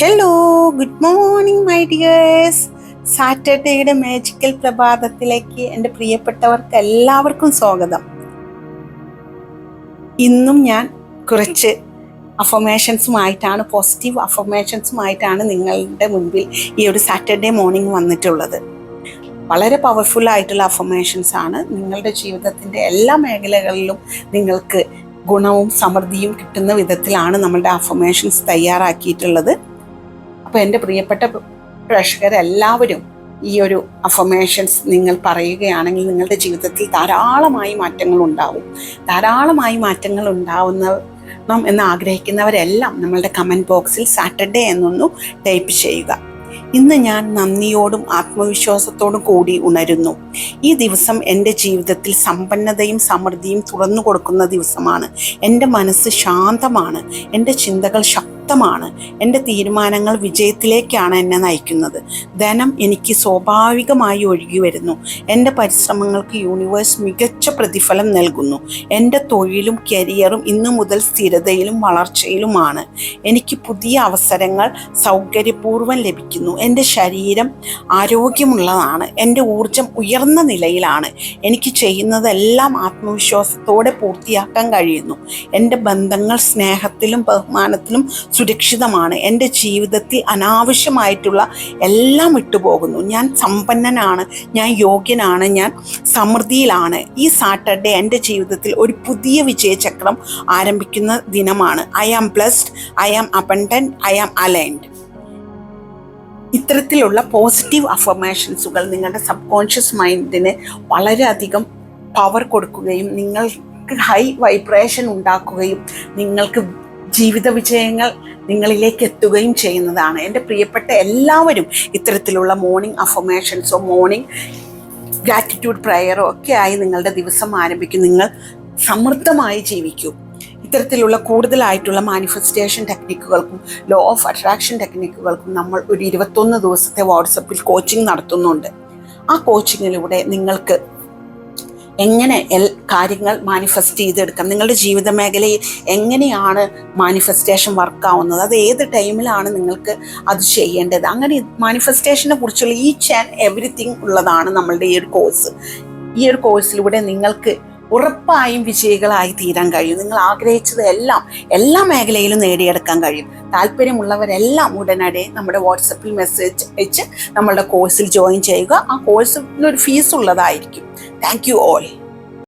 Hello, good morning my dears. സാറ്റർഡേയുടെ magical പ്രഭാതത്തിലേക്ക് എൻ്റെ പ്രിയപ്പെട്ടവർക്ക് എല്ലാവർക്കും സ്വാഗതം. ഇന്നും ഞാൻ കുറച്ച് അഫർമേഷൻസുമായിട്ടാണ്, പോസിറ്റീവ് അഫർമേഷൻസുമായിട്ടാണ് നിങ്ങളുടെ മുൻപിൽ ഈ ഒരു സാറ്റർഡേ മോർണിംഗ് വന്നിട്ടുള്ളത്. വളരെ പവർഫുൾ ആയിട്ടുള്ള അഫർമേഷൻസ് ആണ്. നിങ്ങളുടെ ജീവിതത്തിൻ്റെ എല്ലാ മേഖലകളിലും നിങ്ങൾക്ക് ഗുണവും സമൃദ്ധിയും കിട്ടുന്ന വിധത്തിലാണ് നമ്മളുടെ അഫർമേഷൻസ് തയ്യാറാക്കിയിട്ടുള്ളത്. അപ്പോൾ എൻ്റെ പ്രിയപ്പെട്ട പ്രേക്ഷകരെല്ലാവരും ഈ ഒരു അഫർമേഷൻസ് നിങ്ങൾ പറയുകയാണെങ്കിൽ നിങ്ങളുടെ ജീവിതത്തിൽ ധാരാളമായി മാറ്റങ്ങൾ ഉണ്ടാവുന്ന എന്ന് ആഗ്രഹിക്കുന്നവരെല്ലാം നമ്മളുടെ കമൻറ്റ് ബോക്സിൽ സാറ്റർഡേ എന്നൊന്നു ടൈപ്പ് ചെയ്യുക. ഇന്ന് ഞാൻ നന്ദിയോടും ആത്മവിശ്വാസത്തോടും കൂടി ഉണരുന്നു. ഈ ദിവസം എൻ്റെ ജീവിതത്തിൽ സമ്പന്നതയും സമൃദ്ധിയും തുറന്നു കൊടുക്കുന്ന ദിവസമാണ്. എൻ്റെ മനസ്സ് ശാന്തമാണ്, എൻ്റെ ചിന്തകൾ ശക്തമാണ്, എൻ്റെ തീരുമാനങ്ങൾ വിജയത്തിലേക്കാണ് എന്നെ നയിക്കുന്നത്. ധനം എനിക്ക് സ്വാഭാവികമായി ഒഴുകി വരുന്നു. എൻ്റെ പരിശ്രമങ്ങൾക്ക് യൂണിവേഴ്സ് മികച്ച പ്രതിഫലം നൽകുന്നു. എൻ്റെ തൊഴിലും കരിയറും ഇന്നു മുതൽ സ്ഥിരതയിലും വളർച്ചയിലുമാണ്. എനിക്ക് പുതിയ അവസരങ്ങൾ സൗകര്യപൂർവ്വം ലഭിക്കുന്നു. എൻ്റെ ശരീരം ആരോഗ്യമുള്ളതാണ്. എൻ്റെ ഊർജം ഉയർന്ന നിലയിലാണ്. എനിക്ക് ചെയ്യുന്നതെല്ലാം ആത്മവിശ്വാസത്തോടെ പൂർത്തിയാക്കാൻ കഴിയുന്നു. എൻ്റെ ബന്ധങ്ങൾ സ്നേഹത്തിലും ബഹുമാനത്തിലും സുരക്ഷിതമാണ്. എൻ്റെ ജീവിതത്തിൽ അനാവശ്യമായിട്ടുള്ള എല്ലാം വിട്ടുപോകുന്നു. ഞാൻ സമ്പന്നനാണ്, ഞാൻ യോഗ്യനാണ്, ഞാൻ സമൃദ്ധിയിലാണ്. ഈ സാറ്റർഡേ എൻ്റെ ജീവിതത്തിൽ ഒരു പുതിയ വിജയചക്രം ആരംഭിക്കുന്ന ദിനമാണ്. I am blessed, I am abundant, I am aligned. ഇത്തരത്തിലുള്ള പോസിറ്റീവ് അഫർമേഷൻസുകൾ നിങ്ങളുടെ സബ് കോൺഷ്യസ് മൈൻഡിന് വളരെയധികം പവർ കൊടുക്കുകയും നിങ്ങൾക്ക് ഹൈ വൈബ്രേഷൻ ഉണ്ടാക്കുകയും നിങ്ങൾക്ക് ജീവിത വിജയങ്ങൾ നിങ്ങളിലേക്ക് എത്തുകയും ചെയ്യുന്നതാണ്. എൻ്റെ പ്രിയപ്പെട്ട എല്ലാവരും ഇത്തരത്തിലുള്ള മോർണിംഗ് അഫർമേഷൻസോ മോർണിംഗ് ഗ്രാറ്റിറ്റ്യൂഡ് പ്രയറോ ഒക്കെ ആയി നിങ്ങളുടെ ദിവസം ആരംഭിക്കും. നിങ്ങൾ സമൃദ്ധമായി ജീവിക്കൂ. ഇത്തരത്തിലുള്ള കൂടുതലായിട്ടുള്ള മാനിഫെസ്റ്റേഷൻ ടെക്നിക്കുകൾക്കും ലോ ഓഫ് അട്രാക്ഷൻ ടെക്നിക്കുകൾക്കും നമ്മൾ ഒരു 21 ദിവസത്തെ വാട്സപ്പിൽ കോച്ചിങ് നടത്തുന്നുണ്ട്. ആ കോച്ചിങ്ങിലൂടെ നിങ്ങൾക്ക് എങ്ങനെ കാര്യങ്ങൾ മാനിഫെസ്റ്റ് ചെയ്തെടുക്കാം, നിങ്ങളുടെ ജീവിത മേഖലയിൽ എങ്ങനെയാണ് മാനിഫെസ്റ്റേഷൻ വർക്കാവുന്നത്, അത് ഏത് ടൈമിലാണ് നിങ്ങൾക്ക് അത് ചെയ്യേണ്ടത്, അങ്ങനെ മാനിഫെസ്റ്റേഷനെ കുറിച്ചുള്ള ഈച്ച് ആൻഡ് എവറിത്തിങ് ഉള്ളതാണ് നമ്മളുടെ ഈ ഒരു കോഴ്സ്. ഈ ഒരു കോഴ്സിലൂടെ നിങ്ങൾക്ക് ഉറപ്പായും വിജയികളായി തീരാൻ കഴിയും. നിങ്ങൾ ആഗ്രഹിച്ചത് എല്ലാ മേഖലയിലും നേടിയെടുക്കാൻ കഴിയും. താല്പര്യമുള്ളവരെല്ലാം ഉടനടി നമ്മുടെ വാട്സപ്പിൽ മെസ്സേജ് അയച്ച് നമ്മളുടെ കോഴ്സിൽ ജോയിൻ ചെയ്യുക. ആ കോഴ്സിനൊരു ഫീസ് ഉള്ളതായിരിക്കും. Thank you all.